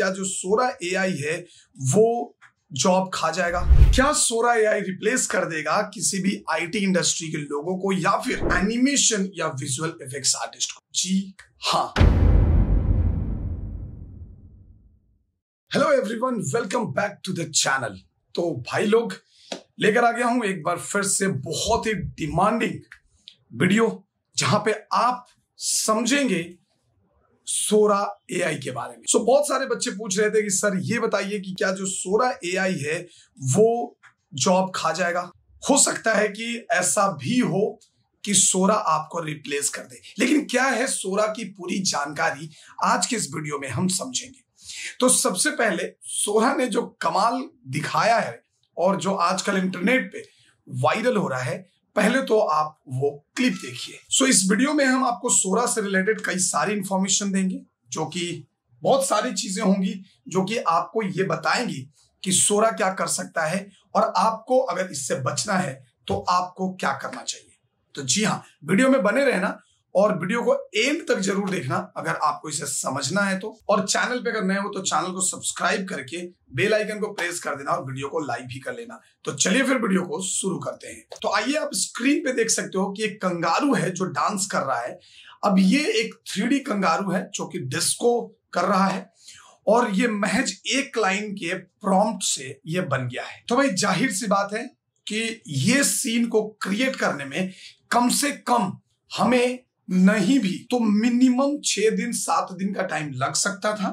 क्या जो सोरा एआई है वो जॉब खा जाएगा? क्या सोरा एआई रिप्लेस कर देगा किसी भी आईटी इंडस्ट्री के लोगों को या फिर एनिमेशन या विजुअल इफेक्ट्स आर्टिस्ट को? जी हाँ। Hello everyone, welcome back to the channel. तो भाई लोग, लेकर आ गया हूं एक बार फिर से बहुत ही डिमांडिंग वीडियो जहां पे आप समझेंगे सोरा एआई के बारे में। बहुत सारे बच्चे पूछ रहे थे कि सर ये बताइए कि क्या जो सोरा एआई है वो जॉब खा जाएगा? हो सकता है कि ऐसा भी हो कि सोरा आपको रिप्लेस कर दे, लेकिन क्या है सोरा की पूरी जानकारी आज के इस वीडियो में हम समझेंगे। तो सबसे पहले सोरा ने जो कमाल दिखाया है और जो आजकल इंटरनेट पे वायरल हो रहा है, पहले तो आप वो क्लिप देखिए। इस वीडियो में हम आपको सोरा से रिलेटेड कई सारी इंफॉर्मेशन देंगे, जो कि बहुत सारी चीजें होंगी जो कि आपको ये बताएंगी कि सोरा क्या कर सकता है और आपको अगर इससे बचना है तो आपको क्या करना चाहिए। तो जी हाँ, वीडियो में बने रहना और वीडियो को एंड तक जरूर देखना अगर आपको इसे समझना है तो। और चैनल पे अगर नए हो तो चैनल को सब्सक्राइब करके बेल आइकन को प्रेस कर देना और वीडियो को लाइक भी कर लेना। तो चलिए फिर वीडियो को शुरू करते हैं। तो आइए, आप स्क्रीन पे देख सकते हो कि एक कंगारू है जो डांस कर रहा है। अब ये एक 3D कंगारू है जो कि डिस्को कर रहा है और ये महज एक लाइन के प्रॉम्प्ट से ये बन गया है। तो भाई जाहिर सी बात है कि ये सीन को क्रिएट करने में कम से कम हमें नहीं भी तो मिनिमम 6 दिन 7 दिन का टाइम लग सकता था।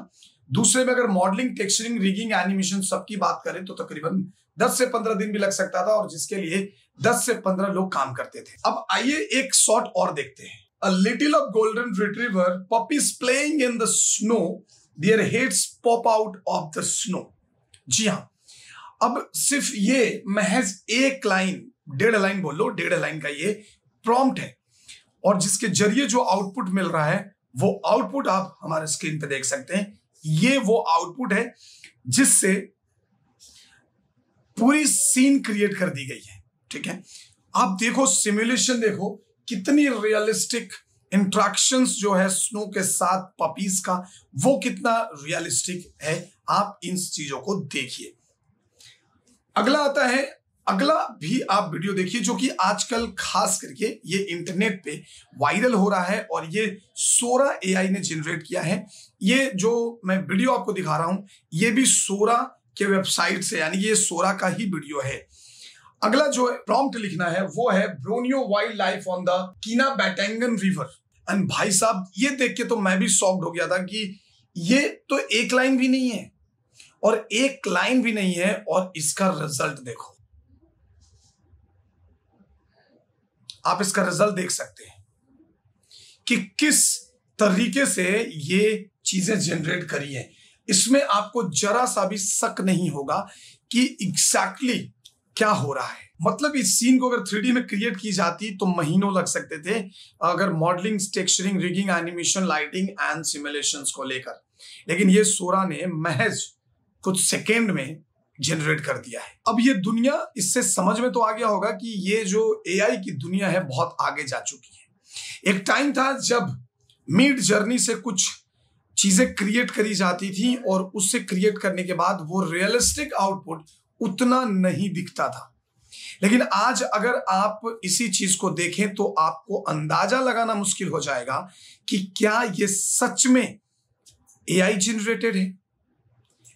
दूसरे में अगर मॉडलिंग, टेक्सचरिंग, रिगिंग, एनिमेशन सबकी बात करें तो तकरीबन 10 से 15 दिन भी लग सकता था, और जिसके लिए 10 से 15 लोग काम करते थे। अब आइए एक शॉट और देखते हैं। A little of golden retriever puppies playing in the snow, their heads pop out of the snow। जी हाँ, अब सिर्फ ये महज एक लाइन, 1.5 लाइन बोलो, 1.5 लाइन का ये प्रॉम्प्ट है और जिसके जरिए जो आउटपुट मिल रहा है वो आउटपुट आप हमारे स्क्रीन पे देख सकते हैं। ये वो आउटपुट है जिससे पूरी सीन क्रिएट कर दी गई है। ठीक है, आप देखो, सिमुलेशन देखो, कितनी रियलिस्टिक इंट्रैक्शंस जो है स्नो के साथ पपीज का, वो कितना रियलिस्टिक है। आप इन चीजों को देखिए। अगला आता है, अगला भी आप वीडियो देखिए जो कि आजकल खास करके ये इंटरनेट पे वायरल हो रहा है और ये सोरा एआई ने जनरेट किया है। ये जो मैं वीडियो आपको दिखा रहा हूं ये भी सोरा के वेबसाइट से, यानी ये सोरा का ही वीडियो है। अगला जो प्रॉम्प्ट लिखना है वो है Borneo wildlife on the Kinabatangan river. And भाई साहब, ये देख के तो मैं भी शॉक्ड हो गया था कि ये तो एक लाइन भी नहीं है, और एक लाइन भी नहीं है, और इसका रिजल्ट देखो। आप इसका रिजल्ट देख सकते हैं कि किस तरीके से ये चीजें जनरेट करी हैं। इसमें आपको जरा सा भी शक नहीं होगा कि एग्जैक्टली क्या हो रहा है। मतलब इस सीन को अगर 3D में क्रिएट की जाती तो महीनों लग सकते थे, अगर modelling, texturing, rigging, animation, lighting and simulations को लेकर, लेकिन ये सोरा ने महज कुछ सेकेंड में जनरेट कर दिया है। अब ये दुनिया, इससे समझ में तो आ गया होगा कि ये जो एआई की दुनिया है बहुत आगे जा चुकी है। एक टाइम था जब मिड जर्नी से कुछ चीजें क्रिएट करी जाती थी और उससे क्रिएट करने के बाद वो रियलिस्टिक आउटपुट उतना नहीं दिखता था, लेकिन आज अगर आप इसी चीज को देखें तो आपको अंदाजा लगाना मुश्किल हो जाएगा कि क्या ये सच में एआई जनरेटेड है।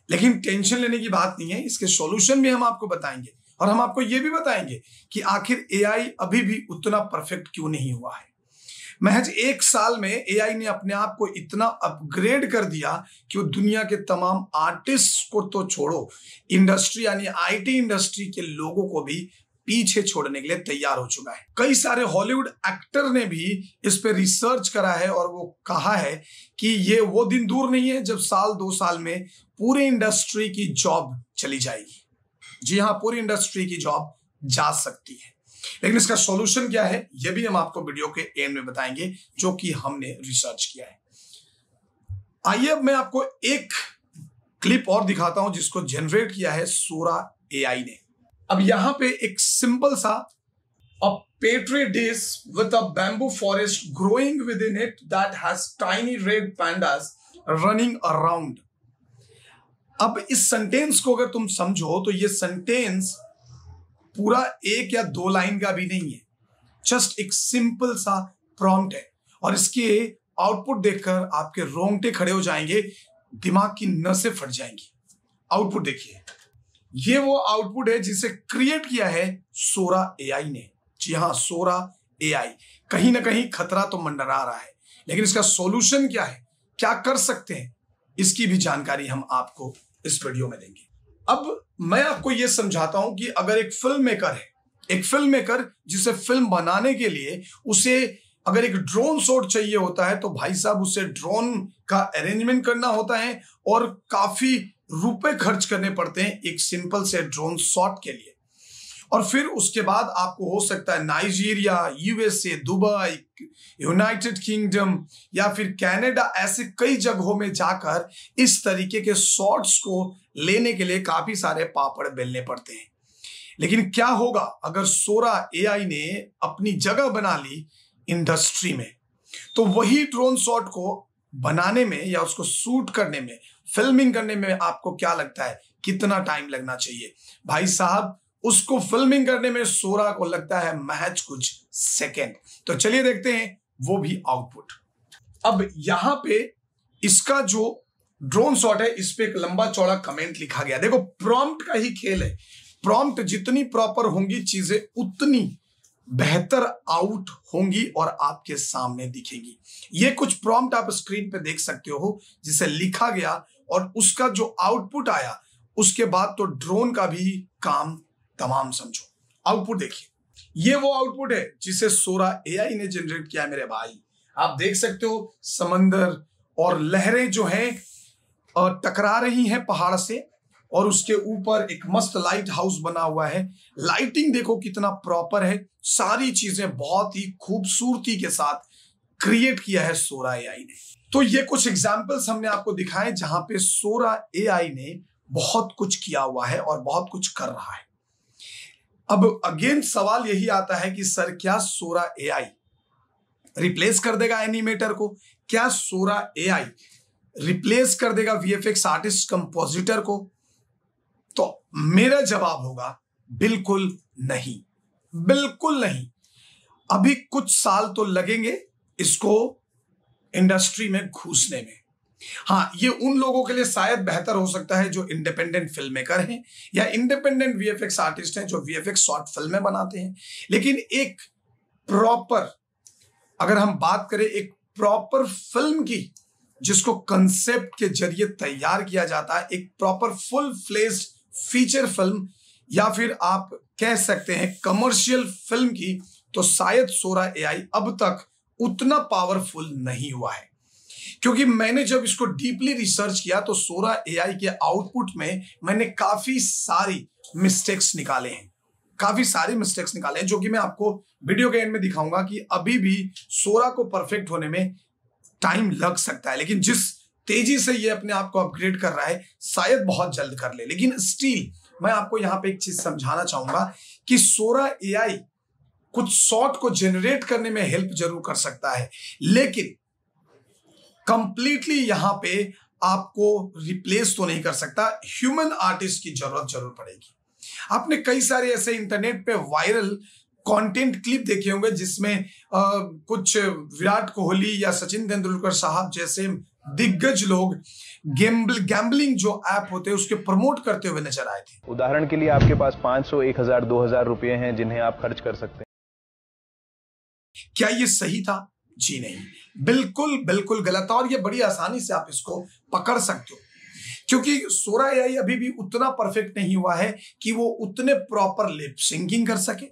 लेकिन टेंशन लेने की बात नहीं है, इसके सॉल्यूशन भी हम आपको बताएंगे और हम आपको यह भी बताएंगे कि आखिर एआई अभी भी उतना परफेक्ट क्यों नहीं हुआ है। महज 1 साल में एआई ने अपने आप को इतना अपग्रेड कर दिया कि वो दुनिया के तमाम आर्टिस्ट को तो छोड़ो, इंडस्ट्री यानी आईटी इंडस्ट्री के लोगों को भी पीछे छोड़ने के लिए तैयार हो चुका है। कई सारे हॉलीवुड एक्टर ने भी इस पे रिसर्च करा है और वो कहा है कि ये वो दिन दूर नहीं है जब 1-2 साल में पूरी इंडस्ट्री की जॉब चली जाएगी। जी हाँ, पूरी इंडस्ट्री की जॉब जा सकती है। लेकिन इसका सॉल्यूशन क्या है ये भी हम आपको वीडियो के एंड में बताएंगे, जो कि हमने रिसर्च किया है। आइए अब मैं आपको एक क्लिप और दिखाता हूं जिसको जनरेट किया है सोरा एआई ने। अब यहां पे एक सिंपल सा a petri dish with a bamboo forest growing within it that has tiny red pandas running around। अब इस सेंटेंस को अगर तुम समझो तो ये सेंटेंस पूरा 1 या 2 लाइन का भी नहीं है, जस्ट एक सिंपल सा प्रॉम्प्ट है और इसके आउटपुट देखकर आपके रोंगटे खड़े हो जाएंगे, दिमाग की नसें फट जाएंगी। आउटपुट देखिए, ये वो आउटपुट है जिसे क्रिएट किया है सोरा एआई ने। जी हाँ, सोरा एआई। कहीं ना कहीं खतरा तो मंडरा रहा है, लेकिन इसका सॉल्यूशन क्या है, क्या कर सकते हैं, इसकी भी जानकारी हम आपको इस वीडियो में देंगे। अब मैं आपको यह समझाता हूं कि अगर एक फिल्म मेकर है, एक फिल्म मेकर जिसे फिल्म बनाने के लिए उसे अगर एक ड्रोन शॉट चाहिए होता है तो भाई साहब उसे ड्रोन का अरेंजमेंट करना होता है और काफी रुपए खर्च करने पड़ते हैं एक सिंपल से ड्रोन शॉट के लिए। और फिर उसके बाद आपको हो सकता है Nigeria, USA, Dubai, United kingdom या फिर कनाडा, ऐसे कई जगहों में जाकर इस तरीके के शॉट्स को लेने के लिए काफी सारे पापड़ बेलने पड़ते हैं। लेकिन क्या होगा अगर सोरा एआई ने अपनी जगह बना ली इंडस्ट्री में, तो वही ड्रोन शॉट को बनाने में या उसको शूट करने में, फिल्मिंग करने में आपको क्या लगता है कितना टाइम लगना चाहिए? भाई साहब, उसको फिल्मिंग करने में सोरा को लगता है महज कुछ सेकेंड। तो चलिए देखते हैं वो भी आउटपुट। अब यहां पे इसका जो ड्रोन शॉट है इस पे एक लंबा चौड़ा कमेंट लिखा गया। देखो, प्रॉम्प्ट का ही खेल है। प्रॉम्प्ट जितनी प्रॉपर होंगी चीजें उतनी बेहतर आउट होंगी और आपके सामने दिखेगी। ये कुछ प्रॉम्प्ट आप स्क्रीन पे देख सकते हो जिसे लिखा गया और उसका जो आउटपुट आया, उसके बाद तो ड्रोन का भी काम तमाम समझो। आउटपुट देखिए, ये वो आउटपुट है जिसे सोरा एआई ने जनरेट किया है मेरे भाई। आप देख सकते हो समंदर और लहरें जो हैं टकरा रही हैं पहाड़ से और उसके ऊपर एक मस्त लाइट हाउस बना हुआ है। लाइटिंग देखो कितना प्रॉपर है, सारी चीजें बहुत ही खूबसूरती के साथ क्रिएट किया है सोरा एआई ने। तो ये कुछ एग्जांपल्स हमने आपको दिखाए जहां पे सोरा एआई ने बहुत कुछ किया हुआ है और बहुत कुछ कर रहा है। अब अगेन सवाल यही आता है कि सर क्या सोरा एआई रिप्लेस कर देगा एनिमेटर को? क्या सोरा एआई रिप्लेस कर देगा वीएफएक्स आर्टिस्ट, कंपोजिटर को? तो मेरा जवाब होगा बिल्कुल नहीं, बिल्कुल नहीं। अभी कुछ साल तो लगेंगे इसको इंडस्ट्री में घुसने में। हाँ, ये उन लोगों के लिए शायद बेहतर हो सकता है जो इंडिपेंडेंट फिल्म मेकर हैं या इंडिपेंडेंट वीएफएक्स आर्टिस्ट हैं जो वीएफएक्स शॉर्ट फिल्में बनाते हैं। लेकिन एक प्रॉपर, अगर हम बात करें एक प्रॉपर फिल्म की जिसको कंसेप्ट के जरिए तैयार किया जाता है, एक proper full fledged feature film या फिर आप कह सकते हैं कमर्शियल फिल्म की, तो शायद सोरा एआई अब तक उतना पावरफुल नहीं हुआ है। क्योंकि मैंने जब इसको डीपली रिसर्च किया तो सोरा एआई के आउटपुट में मैंने काफी सारी मिस्टेक्स निकाले हैं, जो कि मैं आपको वीडियो के एंड में दिखाऊंगा कि अभी भी सोरा को परफेक्ट होने में टाइम लग सकता है। लेकिन जिस तेजी से ये अपने आप को अपग्रेड कर रहा है शायद बहुत जल्द कर ले। लेकिन स्टिल मैं आपको यहां पे एक चीज समझाना चाहूंगा कि सोरा एआई कुछ शॉट को जनरेट करने में हेल्प जरूर कर सकता है, लेकिन कंप्लीटली यहां पे आपको रिप्लेस तो नहीं कर सकता। ह्यूमन आर्टिस्ट की जरूरत जरूर पड़ेगी। आपने कई सारे ऐसे इंटरनेट पे वायरल कंटेंट क्लिप देखे होंगे जिसमें कुछ विराट कोहली या सचिन तेंदुलकर साहब जैसे दिग्गज लोग गैम्बलिंग जो ऐप होते हैं उसके प्रमोट करते हुए नजर आए थे। उदाहरण के लिए आपके पास 500, 1000, 2000 रुपए हैं जिन्हें आप खर्च कर सकते हैं। क्या ये सही था? जी नहीं, बिल्कुल बिल्कुल गलत था। और ये बड़ी आसानी से आप इसको पकड़ सकते हो क्योंकि सोरा एआई अभी भी उतना परफेक्ट नहीं हुआ है कि वो उतने प्रॉपर लिप सिंकिंग कर सके।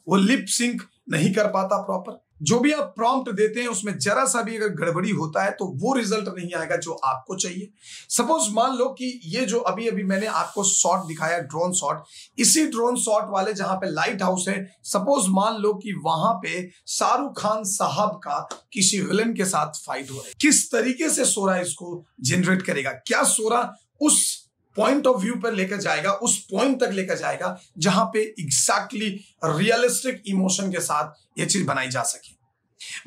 वो लिप सिंक नहीं कर पाता प्रॉपर। जो भी आप प्रॉम्प्ट देते हैं उसमें जरा सा भी अगर गड़बड़ी होता है तो वो रिजल्ट नहीं आएगा जो आपको चाहिए। सपोज मान लो कि ये जो अभी अभी मैंने आपको शॉट दिखाया ड्रोन शॉट, इसी ड्रोन शॉट वाले जहां पे लाइट हाउस है, सपोज मान लो कि वहां पे शाहरुख खान साहब का किसी विलन के साथ फाइट हो रहा है। किस तरीके से सोरा इसको जनरेट करेगा? क्या सोरा उस पॉइंट ऑफ व्यू पर लेकर जाएगा, उस पॉइंट तक लेकर जाएगा जहां पे एग्जैक्टली रियलिस्टिक इमोशन के साथ ये चीज बनाई जा सके?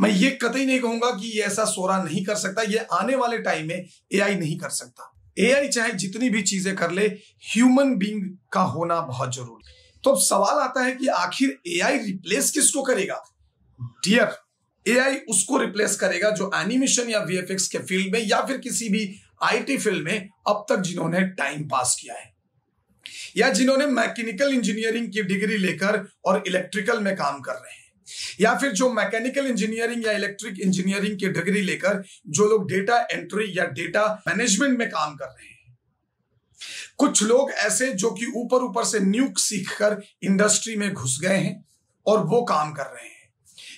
मैं ये कतई नहीं कहूंगा कि ये ऐसा सोरा नहीं कर सकता, ये आने वाले टाइम में एआई नहीं कर सकता। एआई चाहे जितनी भी चीजें कर ले, ह्यूमन बीइंग का होना बहुत जरूरी है। तो अब सवाल आता है कि आखिर एआई रिप्लेस किसको करेगा? डियर, एआई उसको रिप्लेस करेगा जो एनिमेशन या वीएफएक्स के फील्ड में या फिर किसी भी आईटी फील्ड में अब तक जिन्होंने टाइम पास किया है, या जिन्होंने मैकेनिकल इंजीनियरिंग की डिग्री लेकर और इलेक्ट्रिकल में काम कर रहे हैं, या फिर जो मैकेनिकल इंजीनियरिंग या इलेक्ट्रिक इंजीनियरिंग की डिग्री लेकर जो लोग डेटा एंट्री या डेटा मैनेजमेंट में काम कर रहे हैं। कुछ लोग ऐसे जो कि ऊपर ऊपर से न्यूक सीखकर इंडस्ट्री में घुस गए हैं और वो काम कर रहे हैं।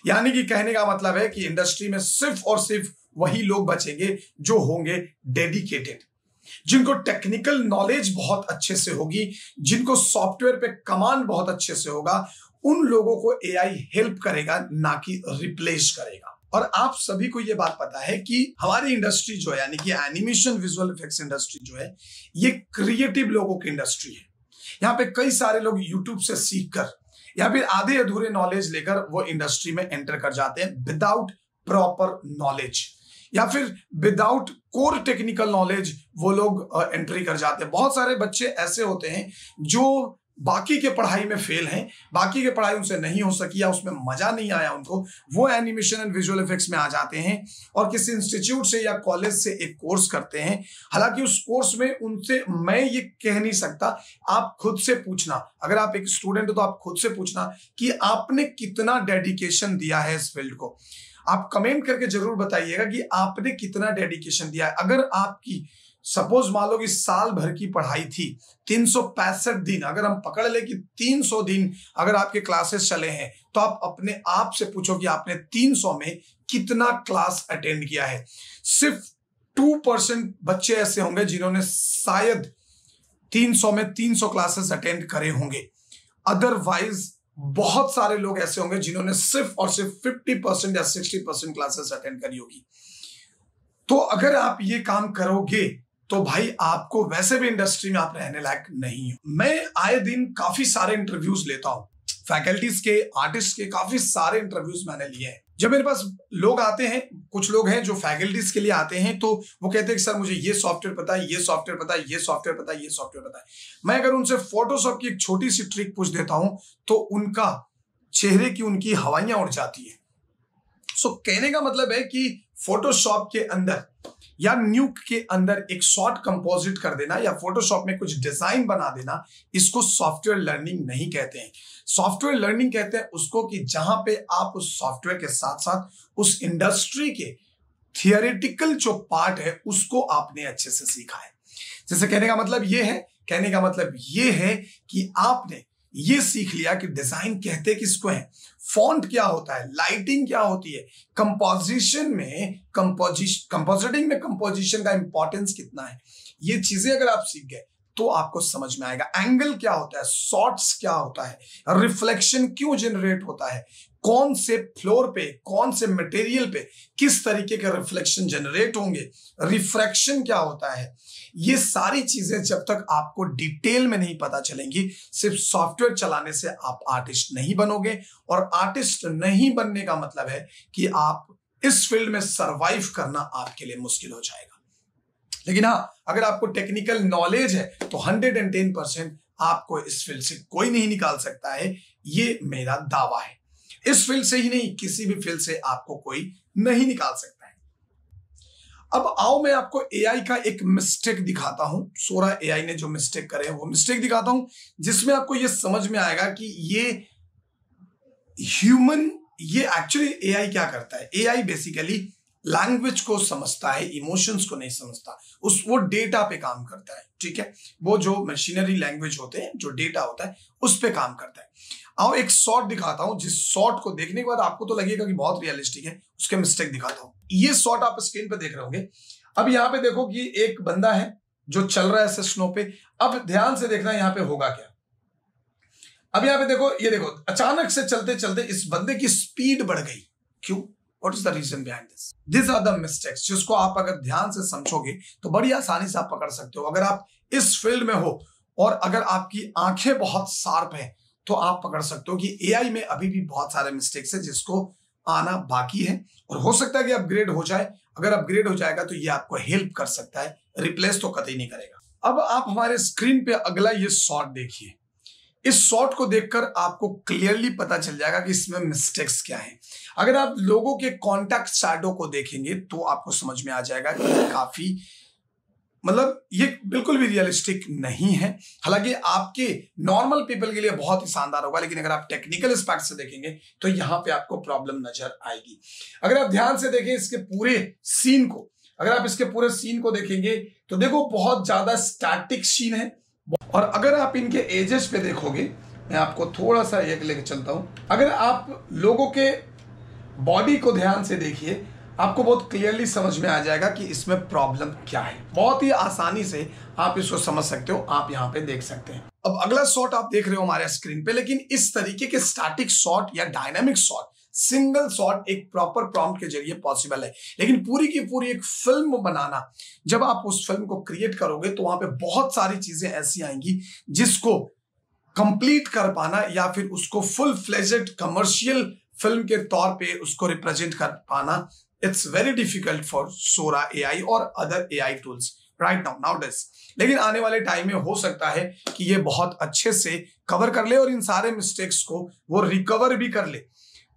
यानी कि कहने का मतलब है कि इंडस्ट्री में सिर्फ और सिर्फ वही लोग बचेंगे जो होंगे डेडिकेटेड, जिनको टेक्निकल नॉलेज बहुत अच्छे से होगी, जिनको सॉफ्टवेयर पे कमांड बहुत अच्छे से होगा। उन लोगों को एआई हेल्प करेगा, ना कि रिप्लेस करेगा। और आप सभी को यह बात पता है कि हमारी इंडस्ट्री जो है, यानी कि एनिमेशन विजुअल इफेक्ट्स इंडस्ट्री जो है, ये क्रिएटिव लोगों की इंडस्ट्री है। यहाँ पे कई सारे लोग यूट्यूब से सीखकर या फिर आधे अधूरे नॉलेज लेकर वो इंडस्ट्री में एंटर कर जाते हैं विदाउट प्रॉपर नॉलेज, या फिर विदाउट कोर टेक्निकल नॉलेज वो लोग एंट्री कर जाते हैं। बहुत सारे बच्चे ऐसे होते हैं जो बाकी के पढ़ाई में फेल हैं, बाकी के पढ़ाई उनसे नहीं हो सकी या उसमें मजा नहीं आया उनको, वो एनिमेशन एंड विजुअल इफेक्ट्स में आ जाते हैं और किसी इंस्टीट्यूट से या कॉलेज से एक कोर्स करते हैं। हालांकि उस कोर्स में उनसे मैं ये कह नहीं सकता, आप खुद से पूछना, अगर आप एक स्टूडेंट हो तो आप खुद से पूछना कि आपने कितना डेडिकेशन दिया है इस फील्ड को। आप कमेंट करके जरूर बताइएगा कि आपने कितना डेडिकेशन दिया है। अगर आपकी सपोज मान लो कि साल भर की पढ़ाई थी, 365 दिन, अगर हम पकड़ ले कि 300 दिन अगर आपके क्लासेस चले हैं, तो आप अपने आप से पूछो कि आपने 300 में कितना क्लास अटेंड किया है। सिर्फ 2% बच्चे ऐसे होंगे जिन्होंने शायद 300 में 300 क्लासेस अटेंड करे होंगे। अदरवाइज बहुत सारे लोग ऐसे होंगे जिन्होंने सिर्फ और सिर्फ 50% या 60% क्लासेस अटेंड करी होगी। तो अगर आप ये काम करोगे तो भाई आपको वैसे भी इंडस्ट्री में आप रहने लायक नहीं हो। मैं आए दिन काफी सारे इंटरव्यूज लेता हूं, फैकल्टीज के, आर्टिस्ट के, काफी सारे इंटरव्यूज मैंने लिए हैं। जब मेरे पास लोग आते हैं, कुछ लोग हैं जो फैकल्टीज के लिए आते हैं, तो वो कहते हैं कि सर मुझे ये सॉफ्टवेयर पता है, ये सॉफ्टवेयर पता है, ये सॉफ्टवेयर पता है, ये सॉफ्टवेयर पता है। मैं अगर उनसे फोटोशॉप की एक छोटी सी ट्रिक पूछ देता हूं तो उनका चेहरे की उनकी हवाइयां उड़ जाती है। सो कहने का मतलब है कि फोटोशॉप के अंदर या न्यूक के अंदर एक शॉट कंपोजिट कर देना या फोटोशॉप में कुछ डिजाइन बना देना, इसको सॉफ्टवेयर लर्निंग नहीं कहते हैं। सॉफ्टवेयर लर्निंग कहते हैं उसको कि जहां पे आप उस सॉफ्टवेयर के साथ साथ उस इंडस्ट्री के थियोरेटिकल जो पार्ट है उसको आपने अच्छे से सीखा है। जैसे कहने का मतलब ये है कि आपने ये सीख लिया कि डिजाइन कहते किसको है, फॉन्ट क्या होता है, लाइटिंग क्या होती है, कंपोजिटिंग में कंपोजिशन का इंपॉर्टेंस कितना है। ये चीजें अगर आप सीख गए तो आपको समझ में आएगा। एंगल क्या होता है, शॉट्स क्या होता है, रिफ्लेक्शन क्यों जनरेट होता है, कौन से फ्लोर पे, कौन से मटेरियल पे किस तरीके के रिफ्लेक्शन जनरेट होंगे, रिफ्रैक्शन क्या होता है। ये सारी चीजें जब तक आपको डिटेल में नहीं पता चलेंगी, सिर्फ सॉफ्टवेयर चलाने से आप आर्टिस्ट नहीं बनोगे। और आर्टिस्ट नहीं बनने का मतलब है कि आप इस फील्ड में सरवाइव करना आपके लिए मुश्किल हो जाएगा। लेकिन हाँ, अगर आपको टेक्निकल नॉलेज है तो 110% आपको इस फील्ड से कोई नहीं निकाल सकता है, ये मेरा दावा है। इस फील्ड से ही नहीं, किसी भी फील्ड से आपको कोई नहीं निकाल सकता है। अब आओ मैं आपको एआई का एक मिस्टेक दिखाता हूं। 16 एआई ने जो मिस्टेक करे वो मिस्टेक दिखाता हूं, जिसमें आपको ये समझ में आएगा कि ये एक्चुअली एआई क्या करता है। एआई बेसिकली लैंग्वेज को समझता है, इमोशंस को नहीं समझता। वो डेटा पे काम करता है, ठीक है। वो जो मशीनरी लैंग्वेज होते हैं, जो डेटा होता है, उस पे काम करता है। आओ एक शॉट दिखाता हूं, जिस शॉट को देखने के बाद आपको तो लगेगा कि बहुत रियलिस्टिक है, उसके मिस्टेक दिखाता हूं। ये शॉट आप स्क्रीन पे देख रहे होंगे। अब यहाँ पे देखो कि एक बंदा है जो चल रहा है ऐसे स्नो पे। अब ध्यान से देखना यहाँ पे होगा क्या। अब यहाँ पे देखो, ये देखो, अचानक से चलते चलते इस बंदे की स्पीड बढ़ गई। क्यों? What is the reason behind this? These are the mistakes जिसको आप अगर ध्यान से समझोगे तो बड़ी आसानी से आप पकड़ सकते हो। अगर आप इस फील्ड में हो और अगर आपकी आंखें बहुत शार्प हैं तो आप पकड़ सकते हो कि एआई में अभी भी बहुत सारे मिस्टेक्स है जिसको आना बाकी है और हो सकता है कि अपग्रेड हो जाए। अगर अपग्रेड हो जाएगा तो ये आपको हेल्प कर सकता है, रिप्लेस तो कतई नहीं करेगा। अब आप हमारे स्क्रीन पे अगला ये शॉट देखिए। इस शॉट को देखकर आपको क्लियरली पता चल जाएगा कि इसमें मिस्टेक्स क्या हैं। अगर आप लोगों के कॉन्टैक्ट शैडो को देखेंगे तो आपको समझ में आ जाएगा कि काफी ये बिल्कुल भी रियलिस्टिक नहीं है। हालांकि आपके नॉर्मल पीपल के लिए बहुत ही शानदार होगा, लेकिन अगर आप टेक्निकल एस्पेक्ट से देखेंगे तो यहां पे आपको प्रॉब्लम नजर आएगी। अगर आप ध्यान से देखें इसके पूरे सीन को, अगर आप इसके पूरे सीन को देखेंगे तो देखो बहुत ज्यादा स्टैटिक सीन है। और अगर आप इनके एजेस पे देखोगे, मैं आपको थोड़ा सा एक लेके चलता हूं। अगर आप लोगों के बॉडी को ध्यान से देखिए, आपको बहुत क्लियरली समझ में आ जाएगा कि इसमें प्रॉब्लम क्या है। बहुत ही आसानी से आप इसको समझ सकते हो, आप यहां पे देख सकते हैं। अब अगला शॉट आप देख रहे हो हमारे स्क्रीन पे, लेकिन इस तरीके के स्टैटिक शॉट या डायनामिक शॉट, सिंगल शॉट एक प्रॉपर प्रॉम्प्ट के जरिए पॉसिबल है। लेकिन पूरी की पूरी एक फिल्म बनाना, जब आप उस फिल्म को क्रिएट करोगे तो वहां पे बहुत सारी चीजें ऐसी आएंगी जिसको कंप्लीट कर पाना या फिर उसको फुल फ्लेजेड कमर्शियल फिल्म के तौर पे उसको रिप्रेजेंट कर पाना, it's very difficult for Sora AI और other AI tools right nowadays. लेकिन आने वाले टाइम में हो सकता है कि ये बहुत अच्छे से कवर कर ले और इन सारे मिस्टेक्स को वो रिकवर भी कर ले।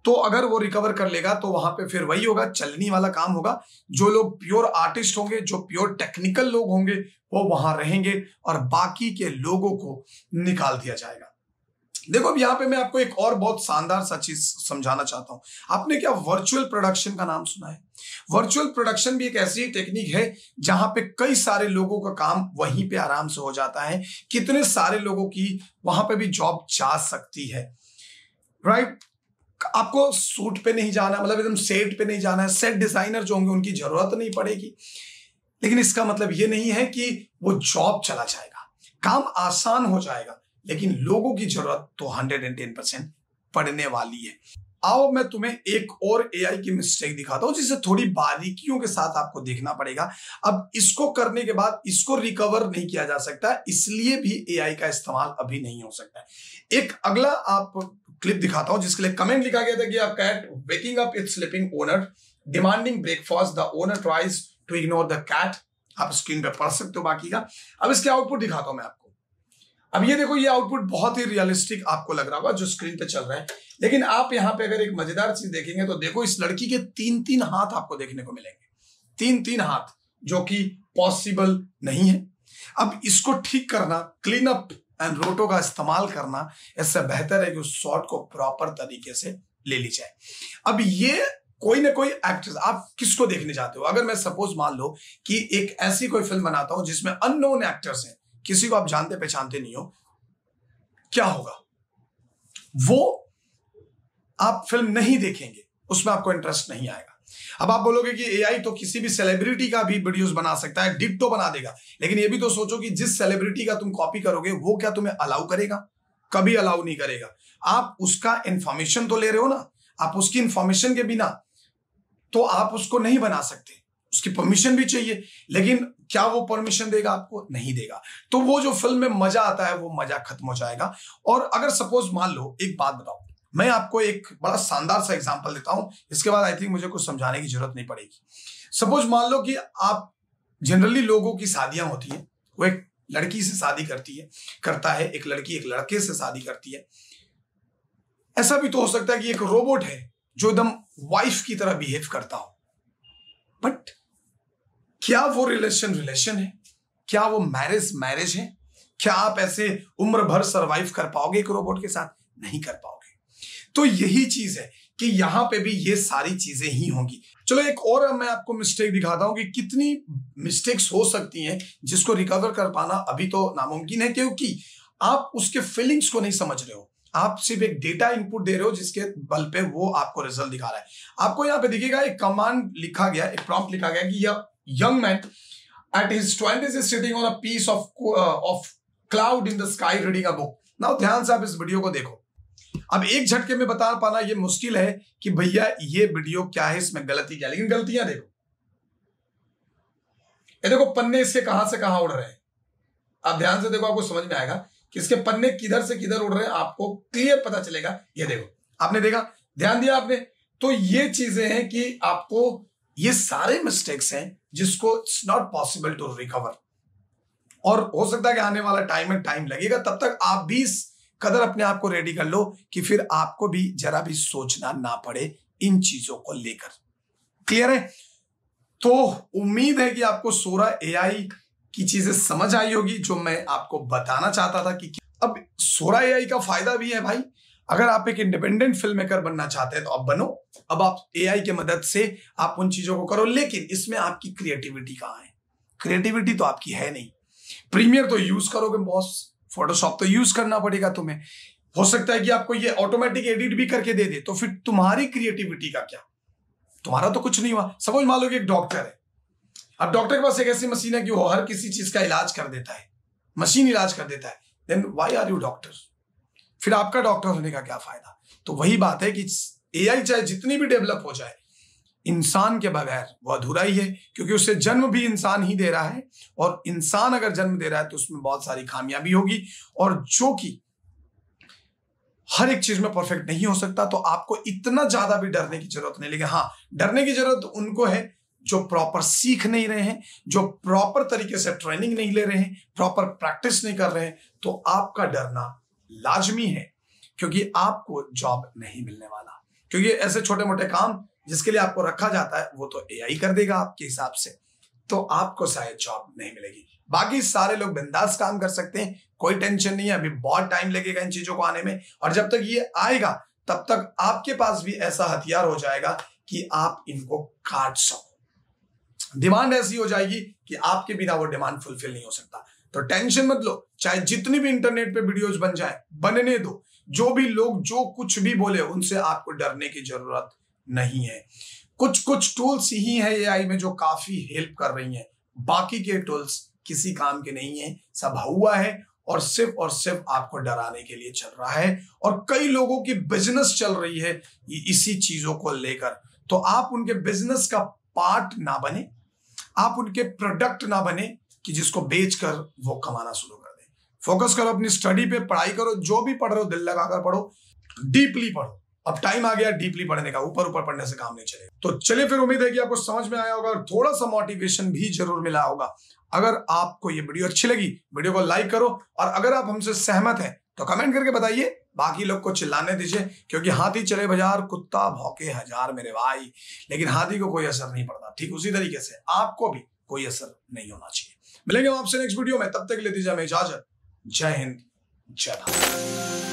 तो अगर वो रिकवर कर लेगा तो वहां पे फिर वही होगा, चलनी वाला काम होगा। जो लोग प्योर आर्टिस्ट होंगे, जो प्योर टेक्निकल लोग होंगे, वो वहां रहेंगे और बाकी के लोगों को निकाल दिया जाएगा। देखो अब यहाँ पे मैं आपको एक और बहुत शानदार सा चीज समझाना चाहता हूं। आपने क्या वर्चुअल प्रोडक्शन का नाम सुना है? वर्चुअल प्रोडक्शन भी एक ऐसी टेक्निक है जहां पे कई सारे लोगों का काम वहीं पे आराम से हो जाता है। कितने सारे लोगों की वहां पे भी जॉब जा सकती है, राइट? आपको सूट पे नहीं जाना, एकदम सेट पे नहीं जाना है। सेट डिजाइनर जो होंगे उनकी जरूरत नहीं पड़ेगी। लेकिन इसका मतलब ये नहीं है कि वो जॉब चला जाएगा, काम आसान हो जाएगा, लेकिन लोगों की जरूरत तो 110% पड़ने वाली है। आओ मैं तुम्हें एक और एआई की मिस्टेक दिखाता हूं जिसे थोड़ी बारीकियों के साथ आपको देखना पड़ेगा। अब इसको करने के बाद इसको रिकवर नहीं किया जा सकता, इसलिए भी एआई का इस्तेमाल अभी नहीं हो सकता है। एक अगला आप क्लिप दिखाता हूं जिसके लिए कमेंट लिखा गया था कि आप cat waking up its sleeping owner demanding breakfast, the owner tries to ignore the cat. आप स्क्रीन पे पढ़ सकते हो बाकी का। अब इसके आउटपुट दिखाता हूं मैं आपको। अब ये देखो, ये आउटपुट बहुत ही रियलिस्टिक आपको लग रहा होगा जो स्क्रीन पे चल रहा है, लेकिन आप यहां पे अगर एक मजेदार चीज देखेंगे तो देखो इस लड़की के 3-3 हाथ आपको देखने को मिलेंगे। 3-3 हाथ, जो कि पॉसिबल नहीं है। अब इसको ठीक करना, क्लीन अप एंड रोटो का इस्तेमाल करना, इससे बेहतर है कि उस शॉट को प्रॉपर तरीके से ले ली जाए। अब ये कोई ना कोई एक्ट्रेस, आप किसको देखने जाते हो? अगर मैं सपोज मान लो कि एक ऐसी कोई फिल्म बनाता हूं जिसमें अननोन एक्टर्स हैं, किसी को आप जानते पहचानते नहीं हो, क्या होगा? वो आप फिल्म नहीं देखेंगे, उसमें आपको इंटरेस्ट नहीं आएगा। अब आप बोलोगे कि एआई तो किसी भी सेलिब्रिटी का भी वीडियोस बना सकता है, डिट्टो बना देगा, लेकिन ये भी तो सोचो कि जिस सेलिब्रिटी का तुम कॉपी करोगे वो क्या तुम्हें अलाउ करेगा? कभी अलाउ नहीं करेगा। आप उसका इंफॉर्मेशन तो ले रहे हो ना, आप उसकी इंफॉर्मेशन के बिना तो आप उसको नहीं बना सकते, उसकी परमिशन भी चाहिए। लेकिन क्या वो परमिशन देगा? आपको नहीं देगा। तो वो जो फिल्म में मजा आता है वो मजा खत्म हो जाएगा। और अगर सपोज मान लो, एक बात बताओ, मैं आपको एक बड़ा शानदार सा एग्जांपल देता हूं, इसके बाद आई थिंक मुझे कुछ समझाने की जरूरत नहीं पड़ेगी। सपोज मान लो कि आप जनरली लोगों की शादियां होती है, वो एक लड़की से शादी करता है, एक लड़की एक लड़के से शादी करती है। ऐसा भी तो हो सकता है कि एक रोबोट है जो एकदम वाइफ की तरह बिहेव करता हो, बट क्या वो रिलेशन है? क्या वो मैरिज है? क्या आप ऐसे उम्र भर सरवाइव कर पाओगे एक रोबोट के साथ? नहीं कर पाओगे। तो यही चीज है कि यहां पे भी ये सारी चीजें ही होंगी। चलो एक और मैं आपको मिस्टेक दिखाता हूं कि कितनी मिस्टेक्स हो सकती हैं जिसको रिकवर कर पाना अभी तो नामुमकिन है, क्योंकि आप उसके फीलिंग्स को नहीं समझ रहे हो। आप सिर्फ एक डेटा इनपुट दे रहे हो जिसके बल पे वो आपको रिजल्ट दिखा रहा है। आपको यहाँ पे दिखेगा एक कमांड लिखा गया, एक प्रॉम्प्ट लिखा गया कि young man at his 20s is sitting on a piece of cloud in the sky reading a book. Now ध्यान से आप इस वीडियो को देखो। अब एक झटके में बता पाना ये मुश्किल है कि भैया ये वीडियो क्या है, इसमें गलती क्या है, लेकिन गलतियां देखो। ये देखो पन्ने इसके कहां से कहां उड़ रहे हैं। आप ध्यान से देखो, आपको समझ में आएगा कि इसके पन्ने किधर से किधर उड़ रहे हैं, आपको क्लियर पता चलेगा। ये देखो, आपने देखा, ध्यान दिया आपने, तो ये चीजें हैं कि आपको ये सारे मिस्टेक्स हैं जिसको it's not possible to recover, और हो सकता है कि आने वाला टाइम लगेगा। तब तक आप भी इस कदर अपने आप को रेडी कर लो कि फिर आपको भी जरा भी सोचना ना पड़े इन चीजों को लेकर। क्लियर है? तो उम्मीद है कि आपको सोरा एआई की चीजें समझ आई होगी जो मैं आपको बताना चाहता था कि अब सोरा एआई का फायदा भी है भाई। अगर आप एक इंडिपेंडेंट फिल्म मेकर बनना चाहते हैं तो आप बनो। अब आप एआई की मदद से आप उन चीजों को करो, लेकिन इसमें आपकी क्रिएटिविटी कहां है? क्रिएटिविटी तो आपकी है नहीं। प्रीमियर तो यूज करोगे बॉस, फोटोशॉप तो यूज करना पड़ेगा तुम्हें। हो सकता है कि आपको ये ऑटोमेटिक एडिट भी करके दे दे, तो फिर तुम्हारी क्रिएटिविटी का क्या? तुम्हारा तो कुछ नहीं हुआ। सपोज मान लो कि एक डॉक्टर है, अब डॉक्टर के पास एक ऐसी मशीन है कि वो हर किसी चीज का इलाज कर देता है, मशीन इलाज कर देता है, then why are you doctor? फिर आपका डॉक्टर होने का क्या फायदा? तो वही बात है कि एआई चाहे जितनी भी डेवलप हो जाए, इंसान के बगैर वो अधूरा ही है, क्योंकि उसे जन्म भी इंसान ही दे रहा है, और इंसान अगर जन्म दे रहा है तो उसमें बहुत सारी खामियां भी होगी, और जो कि हर एक चीज में परफेक्ट नहीं हो सकता। तो आपको इतना ज्यादा भी डरने की जरूरत नहीं। लेकिन हाँ, डरने की जरूरत उनको है जो प्रॉपर सीख नहीं रहे हैं, जो प्रॉपर तरीके से ट्रेनिंग नहीं ले रहे हैं, प्रॉपर प्रैक्टिस नहीं कर रहे हैं। तो आपका डरना लाजमी है, क्योंकि आपको जॉब नहीं मिलने वाला। क्योंकि ऐसे छोटे मोटे काम जिसके लिए आपको रखा जाता है वो तो एआई कर देगा आपके हिसाब से, तो आपको शायद जॉब नहीं मिलेगी। बाकी सारे लोग बिंदास काम कर सकते हैं, कोई टेंशन नहीं है। अभी बहुत टाइम लगेगा इन चीजों को आने में, और जब तक ये आएगा तब तक आपके पास भी ऐसा हथियार हो जाएगा कि आप इनको काट सको। डिमांड ऐसी हो जाएगी कि आपके बिना वो डिमांड फुलफिल नहीं हो सकता। तो टेंशन मत लो, चाहे जितनी भी इंटरनेट पे वीडियोस बन जाए, बनने दो। जो भी लोग जो कुछ भी बोले उनसे आपको डरने की जरूरत नहीं है। कुछ कुछ टूल्स ही है एआई में जो काफी हेल्प कर रही हैं, बाकी के टूल्स किसी काम के नहीं है। सब हुआ है और सिर्फ आपको डराने के लिए चल रहा है, और कई लोगों की बिजनेस चल रही है इसी चीजों को लेकर। तो आप उनके बिजनेस का पार्ट ना बने, आप उनके प्रोडक्ट ना बने कि जिसको बेचकर वो कमाना शुरू कर दें। फोकस करो अपनी स्टडी पे, पढ़ाई करो, जो भी पढ़ रहे हो दिल लगाकर पढ़ो, डीपली पढ़ो। अब टाइम आ गया डीपली पढ़ने का, ऊपर ऊपर पढ़ने से काम नहीं चलेगा। तो चलिए, फिर उम्मीद है कि आपको समझ में आया होगा और थोड़ा सा मोटिवेशन भी जरूर मिला होगा। अगर आपको ये वीडियो अच्छी लगी, वीडियो को लाइक करो, और अगर आप हमसे सहमत हैं तो कमेंट करके बताइए। बाकी लोग को चिल्लाने दीजिए, क्योंकि हाथी चले बाजार, कुत्ता भौंके हजार मेरे भाई, लेकिन हाथी को कोई असर नहीं पड़ता। ठीक उसी तरीके से आपको भी कोई असर नहीं होना चाहिए। मिलेंगे हम आपसे नेक्स्ट वीडियो में, तब तक ले दीजिए हमें इजाजत। जय हिंद, जय भारत।